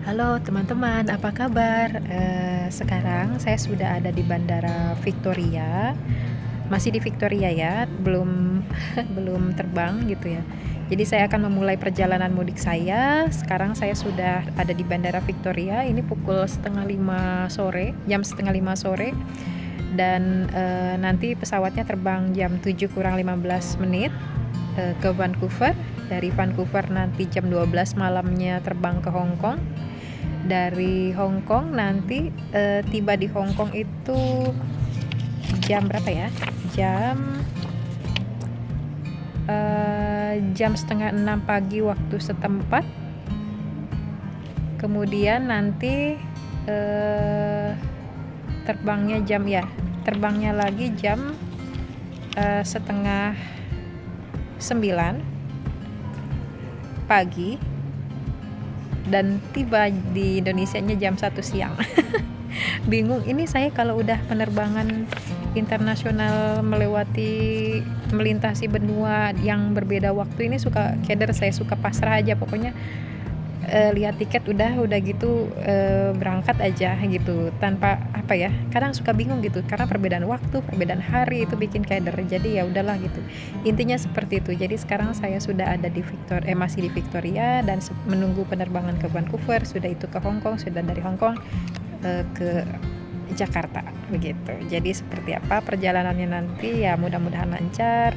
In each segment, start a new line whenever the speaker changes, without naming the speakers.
Halo teman-teman, apa kabar? Sekarang saya sudah ada di Bandara Victoria, masih di Victoria ya, belum belum terbang gitu ya. Jadi saya akan memulai perjalanan mudik saya. Sekarang saya sudah ada di Bandara Victoria. Ini pukul setengah 5 sore, jam setengah 5 sore. Dan nanti pesawatnya terbang jam 7 kurang 15 menit ke Vancouver. Dari Vancouver nanti jam 12 malamnya terbang ke Hong Kong. Dari Hong Kong nanti tiba di Hong Kong itu jam berapa ya? Jam setengah 6 pagi waktu setempat. Kemudian nanti terbangnya lagi jam setengah 9 pagi dan tiba di Indonesianya jam 1 siang. Bingung ini saya kalau udah penerbangan internasional melintasi benua yang berbeda waktu ini suka keder, saya suka pasrah aja pokoknya. Lihat tiket udah gitu berangkat aja gitu tanpa apa ya, kadang suka bingung gitu karena perbedaan waktu, perbedaan hari itu bikin keder, jadi ya udahlah gitu, intinya seperti itu. Jadi sekarang saya sudah ada di masih di Victoria dan menunggu penerbangan ke Vancouver, sudah itu ke Hong Kong, sudah dari Hong Kong ke Jakarta begitu. Jadi seperti apa perjalanannya nanti ya, mudah-mudahan lancar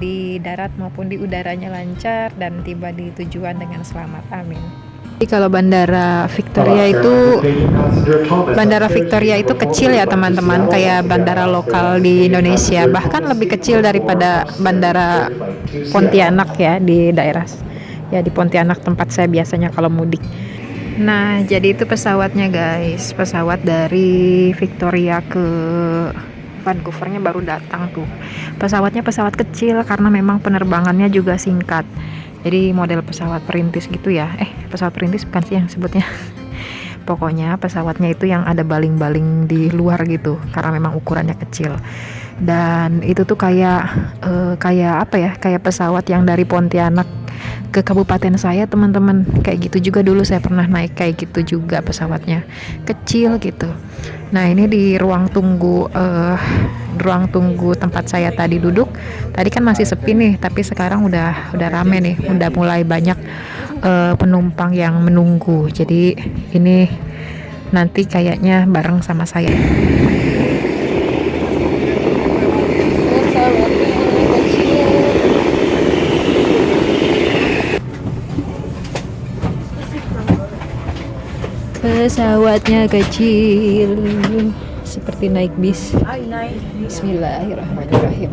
di darat maupun di udaranya lancar dan tiba di tujuan dengan selamat, amin. Jadi kalau Bandara Victoria itu kecil ya teman-teman, kayak bandara lokal di Indonesia, bahkan lebih kecil daripada Bandara Pontianak ya di daerah ya di Pontianak tempat saya biasanya kalau mudik. Nah, jadi itu pesawatnya guys, pesawat dari Victoria ke Vancouvernya baru datang tuh. Pesawatnya pesawat kecil karena memang penerbangannya juga singkat. Jadi model pesawat perintis gitu ya. Pesawat perintis bukan sih yang sebutnya. Pokoknya pesawatnya itu yang ada baling-baling di luar gitu karena memang ukurannya kecil. Dan itu tuh kayak apa ya? Kayak pesawat yang dari Pontianak ke kabupaten saya, teman-teman. Kayak gitu juga dulu saya pernah naik kayak gitu juga, pesawatnya kecil gitu. Nah, ini di ruang tunggu tempat saya tadi duduk. Tadi kan masih sepi nih, tapi sekarang udah rame nih, udah mulai banyak penumpang yang menunggu. Jadi ini nanti kayaknya bareng sama saya. Pesawatnya kecil seperti naik bis. Bismillahirrahmanirrahim.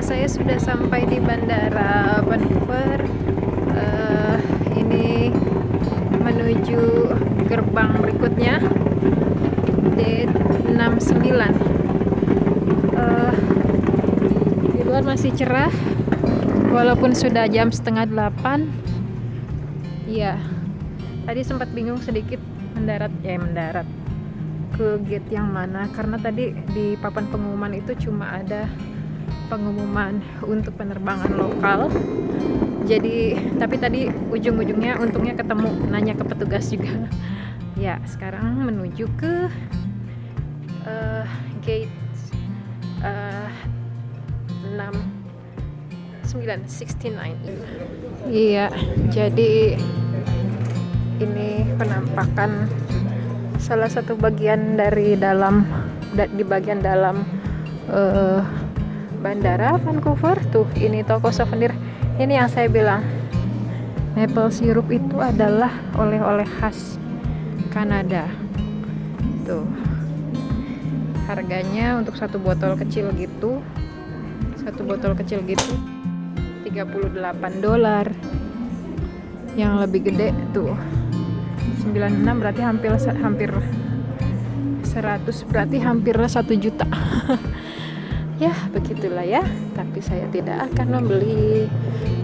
Saya sudah sampai di Bandara Vancouver. Ini menuju gerbang berikutnya D69. Di luar masih cerah walaupun sudah jam setengah 8. Iya, tadi sempat bingung sedikit mendarat ke gate yang mana, karena tadi di papan pengumuman itu cuma ada pengumuman untuk penerbangan lokal. Jadi tapi tadi ujung-ujungnya untungnya ketemu, nanya ke petugas juga. Ya, sekarang menuju ke gate Iya, jadi ini penampakan salah satu bagian dari di bagian dalam bandara Vancouver. Tuh, ini toko souvenir. Ini yang saya bilang, maple syrup itu adalah oleh-oleh khas Kanada. Tuh, harganya untuk satu botol kecil gitu $38. Yang lebih gede tuh 96, berarti hampir 100, berarti hampir 1 juta. Ya begitulah ya, tapi saya tidak akan membeli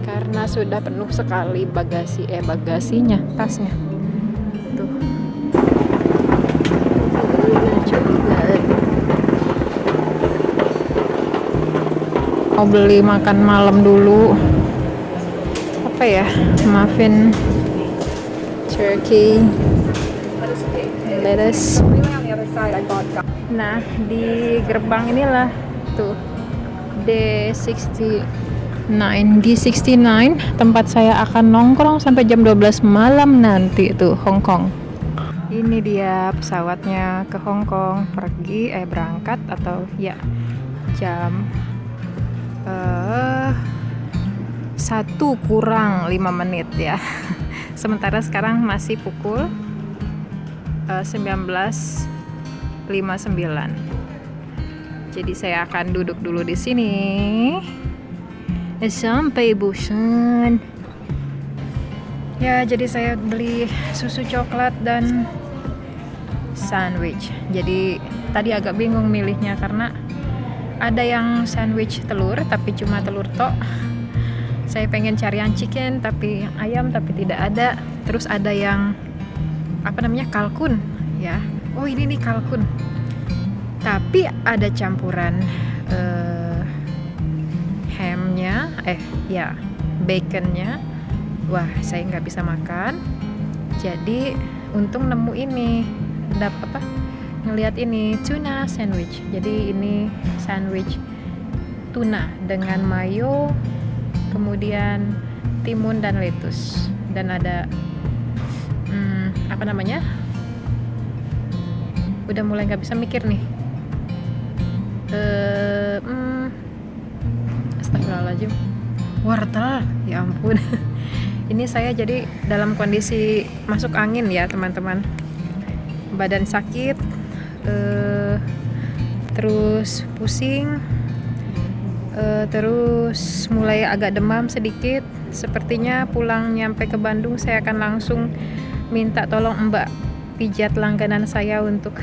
karena sudah penuh sekali bagasinya, tasnya tuh. Mau beli makan malam dulu, apa ya, muffin, turkey, lettuce. Nah, di gerbang inilah tuh D69 tempat saya akan nongkrong sampai jam 12 malam nanti tuh, Hong Kong. Ini dia pesawatnya ke Hong Kong, berangkat atau ya jam 1 kurang 5 menit ya. Sementara sekarang masih pukul 19.59. Jadi saya akan duduk dulu di sini sampai bosan. Ya, jadi saya beli susu coklat dan sandwich. Jadi tadi agak bingung milihnya karena ada yang sandwich telur tapi cuma telur tok. Saya pengen cari yang chicken tapi ayam tapi tidak ada. Terus ada yang kalkun ya. Oh, ini nih kalkun. Tapi ada campuran hamnya, baconnya. Wah, saya nggak bisa makan. Jadi untung nemu ini, ngelihat ini tuna sandwich. Jadi ini sandwich tuna dengan mayo, kemudian timun dan lettuce, dan ada udah mulai nggak bisa mikir nih. Astagfirullahaladzim, wortel, ya ampun. Ini saya jadi dalam kondisi masuk angin ya teman-teman, badan sakit, terus pusing, terus mulai agak demam sedikit. Sepertinya pulang nyampe ke Bandung saya akan langsung minta tolong Mbak pijat langganan saya untuk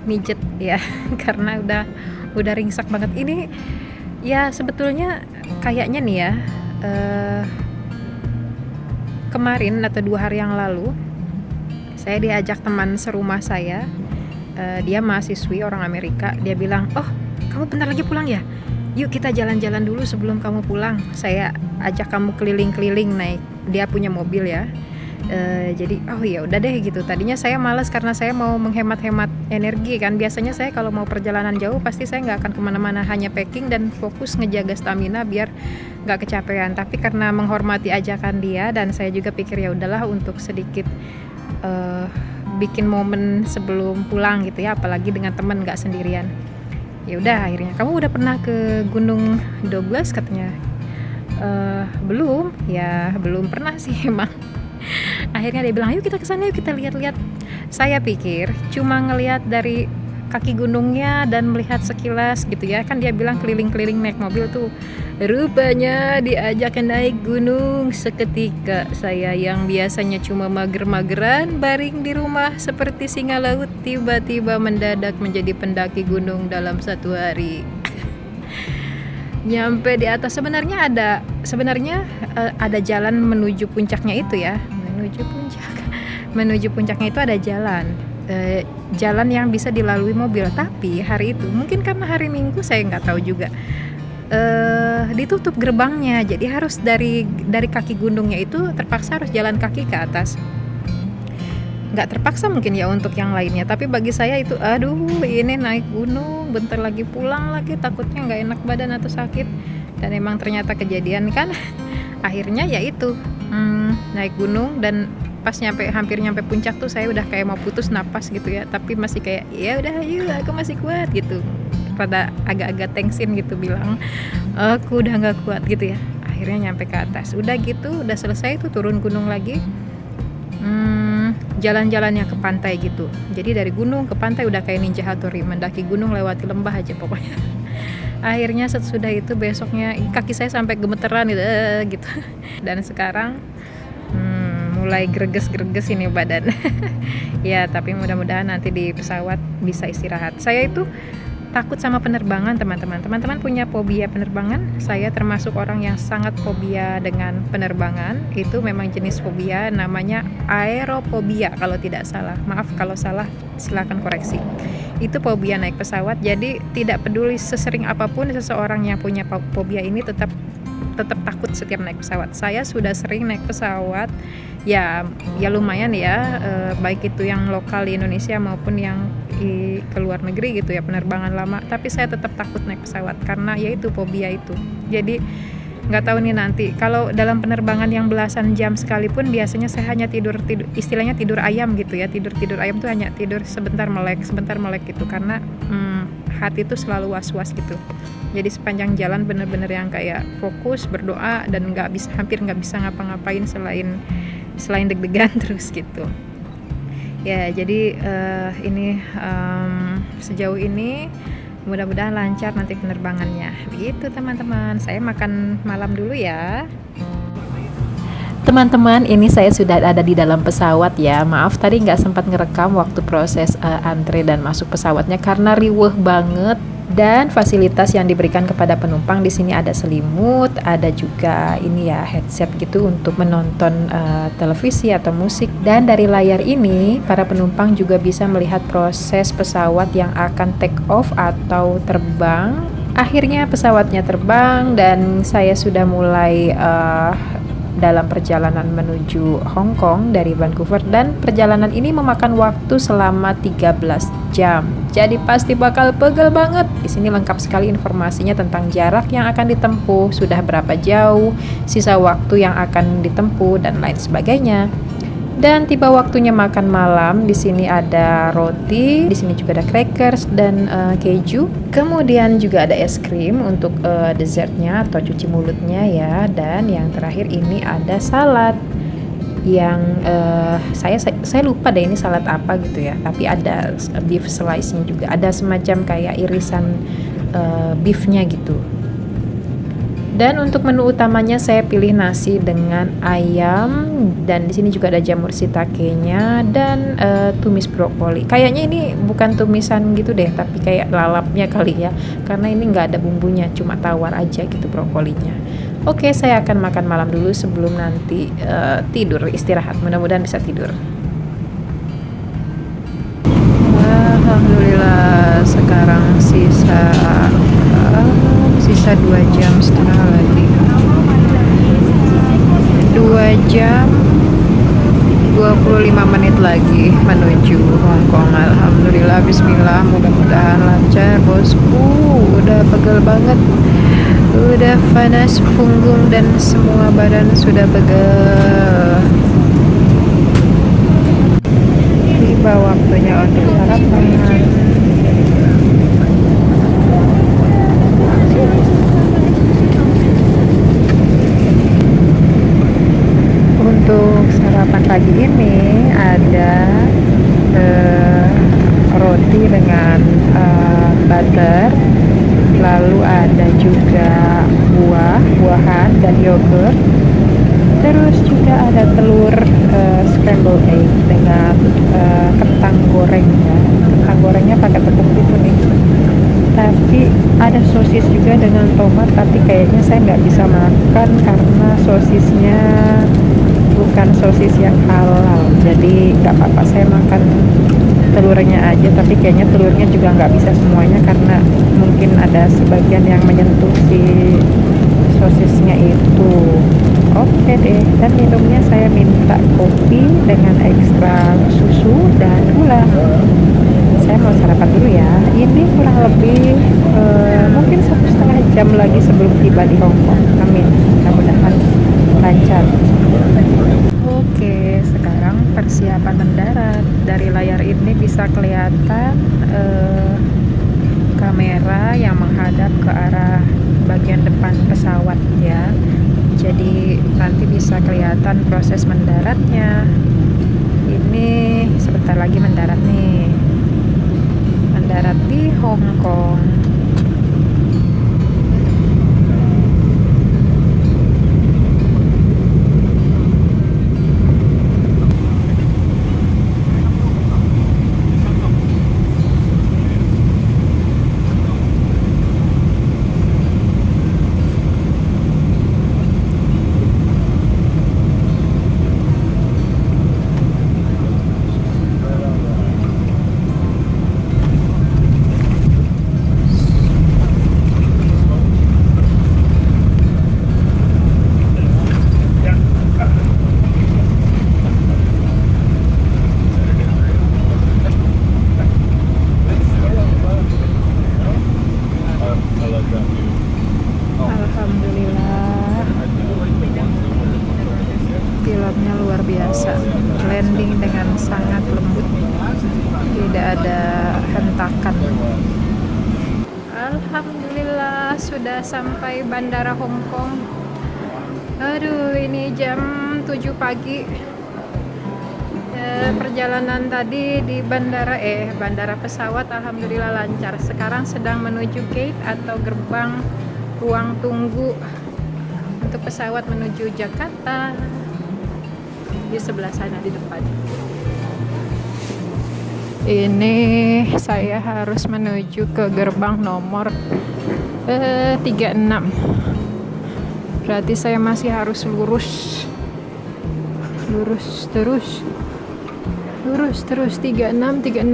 mijet ya. Karena udah ringsak banget ini ya. Sebetulnya kayaknya nih ya, kemarin atau 2 hari yang lalu saya diajak teman serumah saya, dia mahasiswi orang Amerika. Dia bilang, oh kamu bentar lagi pulang ya, yuk kita jalan-jalan dulu sebelum kamu pulang, saya ajak kamu keliling-keliling naik, dia punya mobil ya. Jadi oh ya udah deh gitu. Tadinya saya malas karena saya mau menghemat-hemat energi kan. Biasanya saya kalau mau perjalanan jauh pasti saya nggak akan kemana-mana, hanya packing dan fokus ngejaga stamina biar nggak kecapean. Tapi karena menghormati ajakan dia dan saya juga pikir ya udahlah untuk sedikit bikin momen sebelum pulang gitu ya, apalagi dengan teman nggak sendirian. Ya udah, akhirnya kamu udah pernah ke Gunung Douglas katanya. Belum pernah sih emang. Akhirnya dia bilang, ayo kita kesana, yuk kita lihat-lihat. Saya pikir cuma ngelihat dari kaki gunungnya dan melihat sekilas gitu ya. Kan dia bilang keliling-keliling naik mobil tuh. Rupanya diajak naik gunung. Seketika saya yang biasanya cuma mager-mageran baring di rumah seperti singa laut, tiba-tiba mendadak menjadi pendaki gunung dalam 1 hari. Nyampe di atas sebenarnya ada jalan menuju puncaknya itu ya. Menuju puncaknya itu ada jalan yang bisa dilalui mobil. Tapi hari itu mungkin karena hari Minggu, saya nggak tahu juga, ditutup gerbangnya. Jadi harus dari kaki gunungnya itu terpaksa harus jalan kaki ke atas. nggak terpaksa mungkin ya untuk yang lainnya, tapi bagi saya itu aduh ini naik gunung bentar lagi pulang lagi, takutnya nggak enak badan atau sakit. Dan emang ternyata kejadian kan. Akhirnya ya itu naik gunung, dan pas hampir nyampe puncak tuh saya udah kayak mau putus napas gitu ya, tapi masih kayak ya udah ayo aku masih kuat gitu, rada agak-agak tensin gitu, bilang aku udah nggak kuat gitu ya. Akhirnya nyampe ke atas, udah gitu udah selesai tuh turun gunung lagi. Jalan-jalannya ke pantai gitu, jadi dari gunung ke pantai udah kayak Ninja Hattori, mendaki gunung lewati lembah aja pokoknya. Akhirnya sesudah itu besoknya kaki saya sampai gemeteran gitu. Dan sekarang mulai greges-greges ini badan. Ya tapi mudah-mudahan nanti di pesawat bisa istirahat. Saya itu takut sama penerbangan, teman-teman. Teman-teman punya fobia penerbangan? Saya termasuk orang yang sangat fobia dengan penerbangan. Itu memang jenis fobia, namanya aerofobia kalau tidak salah. Maaf kalau salah, silakan koreksi. Itu fobia naik pesawat. Jadi tidak peduli sesering apapun seseorang yang punya fobia ini tetap takut setiap naik pesawat. Saya sudah sering naik pesawat, ya lumayan ya, baik itu yang lokal di Indonesia maupun yang ke luar negeri gitu ya, penerbangan lama, tapi saya tetap takut naik pesawat karena yaitu fobia itu. Jadi nggak tahu nih nanti kalau dalam penerbangan yang belasan jam sekalipun, biasanya saya hanya tidur istilahnya tidur ayam gitu ya, tidur ayam tuh hanya tidur sebentar melek gitu, karena hati tuh selalu was-was gitu. Jadi sepanjang jalan bener-bener yang kayak fokus berdoa dan hampir nggak bisa ngapa-ngapain selain deg-degan terus gitu. Ya jadi ini sejauh ini mudah-mudahan lancar nanti penerbangannya. Begitu teman-teman, saya makan malam dulu ya. Teman-teman, ini saya sudah ada di dalam pesawat ya. Maaf tadi nggak sempat ngerekam waktu proses antre dan masuk pesawatnya karena riweuh banget. Dan fasilitas yang diberikan kepada penumpang di sini ada selimut, ada juga ini ya headset gitu untuk menonton televisi atau musik. Dan dari layar ini para penumpang juga bisa melihat proses pesawat yang akan take off atau terbang. Akhirnya pesawatnya terbang dan saya sudah mulai dalam perjalanan menuju Hong Kong dari Vancouver, dan perjalanan ini memakan waktu selama 13 jam. Jadi pasti bakal pegel banget. Di sini lengkap sekali informasinya tentang jarak yang akan ditempuh, sudah berapa jauh, sisa waktu yang akan ditempuh dan lain sebagainya. Dan tiba waktunya makan malam. Di sini ada roti, di sini juga ada crackers dan keju. Kemudian juga ada es krim untuk dessertnya atau cuci mulutnya ya. Dan yang terakhir ini ada salad yang saya lupa deh ini salad apa gitu ya. Tapi ada beef slice-nya juga. Ada semacam kayak irisan beefnya gitu. Dan untuk menu utamanya saya pilih nasi dengan ayam, dan di sini juga ada jamur shiitake-nya dan tumis brokoli. Kayaknya ini bukan tumisan gitu deh, tapi kayak lalapnya kali ya, karena ini nggak ada bumbunya, cuma tawar aja gitu brokolinya. Oke, saya akan makan malam dulu sebelum nanti tidur, istirahat. Mudah-mudahan bisa tidur. Alhamdulillah, sekarang sisa 2 jam setengah lagi, 2 jam 25 menit lagi menuju Hong Kong. Alhamdulillah, bismillah, mudah-mudahan lancar bosku. Udah pegel banget, udah panas punggung dan semua badan sudah pegel. Tiba waktunya untuk sarapan. Untuk sarapan pagi ini ada roti dengan butter, lalu ada juga buah-buahan dan yogurt, terus juga ada telur scrambled egg dengan kentang goreng ya. Kentang gorengnya pakai tepung gitu nih, tapi ada sosis juga dengan tomat, tapi kayaknya saya nggak bisa makan karena sosisnya bukan sosis yang halal, jadi nggak apa-apa, saya makan telurnya aja. Tapi kayaknya telurnya juga nggak bisa semuanya karena mungkin ada sebagian yang menyentuh si sosisnya itu. Oke deh, dan minumnya saya minta kopi dengan ekstra susu dan gula. Saya mau sarapan dulu ya. Ini kurang lebih mungkin 1,5 jam lagi sebelum tiba di Hong Kong. Amin, mudah-mudahan lancar. Oke, sekarang persiapan mendarat. Dari layar ini bisa kelihatan kamera yang menghadap ke arah bagian depan pesawat ya. Jadi nanti bisa kelihatan proses mendaratnya. Ini sebentar lagi mendarat nih. Mendarat di Hong Kong. Alhamdulillah, pilotnya luar biasa, landing dengan sangat lembut, tidak ada hentakan. Alhamdulillah sudah sampai bandara Hong Kong. Aduh, ini jam 7 pagi. Perjalanan tadi di bandara pesawat alhamdulillah lancar. Sekarang sedang menuju gate atau gerbang ruang tunggu untuk pesawat menuju Jakarta. Di sebelah sana di depan. Ini saya harus menuju ke gerbang nomor 36. Berarti saya masih harus lurus terus 36.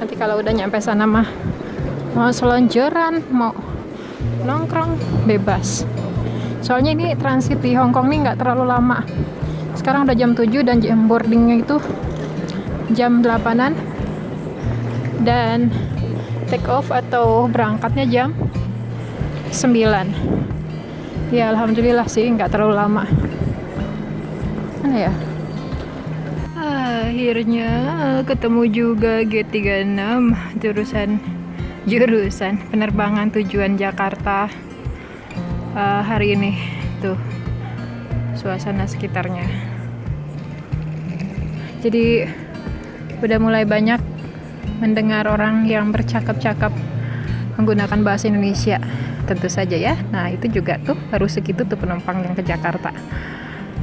Nanti kalau udah nyampe sana mah mau selonjoran, mau nongkrong bebas. Soalnya ini transit di Hong Kong nih nggak terlalu lama. Sekarang udah jam 7 dan jam boardingnya itu jam 8-an dan take off atau berangkatnya jam 9. Ya alhamdulillah sih nggak terlalu lama. Mana ya? Akhirnya ketemu juga G36 jurusan penerbangan tujuan Jakarta hari ini. Tuh suasana sekitarnya. Jadi udah mulai banyak mendengar orang yang bercakap-cakap menggunakan bahasa Indonesia, tentu saja ya. Nah itu juga tuh harus segitu tuh penumpang yang ke Jakarta,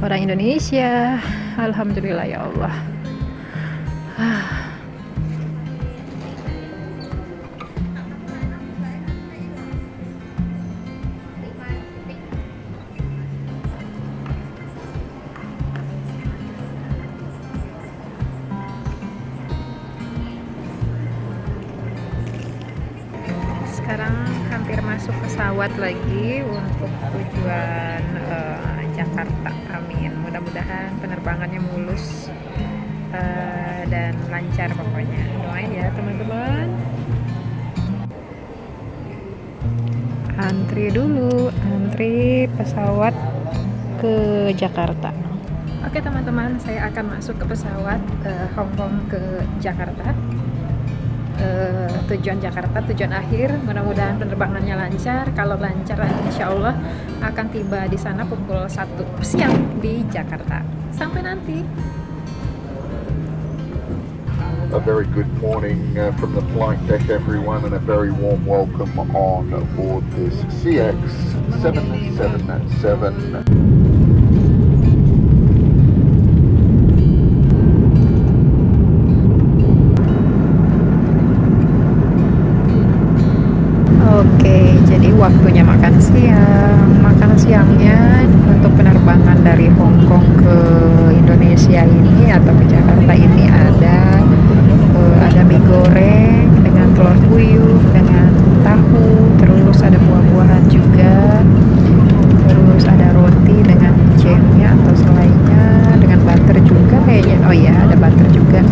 orang Indonesia. Alhamdulillah ya Allah. Sekarang hampir masuk pesawat lagi untuk tujuan Jakarta. Amin, mudah-mudahan penerbangannya mulus dan lancar pokoknya. Doain ya teman-teman. Antri pesawat ke Jakarta. Oke teman-teman, saya akan masuk ke pesawat Hong Kong ke Jakarta. Tujuan Jakarta, tujuan akhir. Mudah-mudahan penerbangannya lancar. Kalau lancar, insya Allah akan tiba di sana pukul 1 siang di Jakarta. Sampai nanti.
A very good morning from the flight deck, everyone, and a very warm welcome on board this CX777.
Oke, jadi waktunya makan siang. Makan siangnya untuk penerbangan dari Hong Kong ke Indonesia ini atau ke Jakarta ini ada mie goreng dengan telur puyuh dengan tahu, terus ada buah-buahan juga. Oh iya, ada butter juga.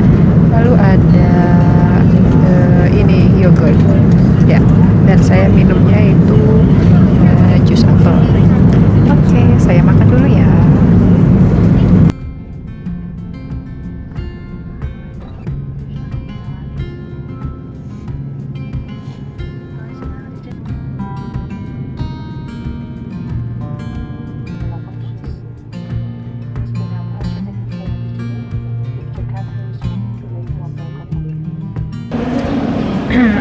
Lalu ada ini yogurt. Ya, dan saya minumnya itu jus apel. Oke, saya makan dulu ya.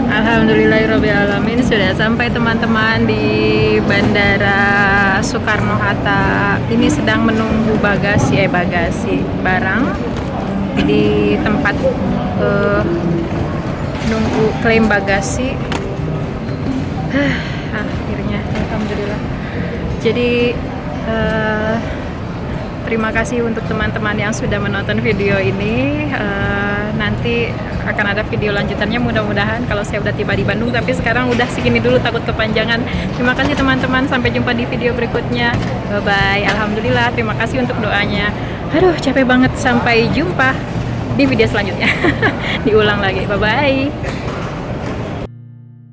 Alhamdulillahirrahmanirrahim, sudah sampai teman-teman di Bandara Soekarno-Hatta. Ini sedang menunggu bagasi barang di tempat nunggu klaim bagasi. Akhirnya alhamdulillah. Jadi terima kasih untuk teman-teman yang sudah menonton video ini. Nanti akan ada video lanjutannya mudah-mudahan kalau saya udah tiba di Bandung, tapi sekarang udah segini dulu takut kepanjangan. Terima kasih teman-teman, sampai jumpa di video berikutnya. Bye bye. Alhamdulillah, terima kasih untuk doanya. Aduh, capek banget. Sampai jumpa di video selanjutnya. Diulang lagi. Bye bye.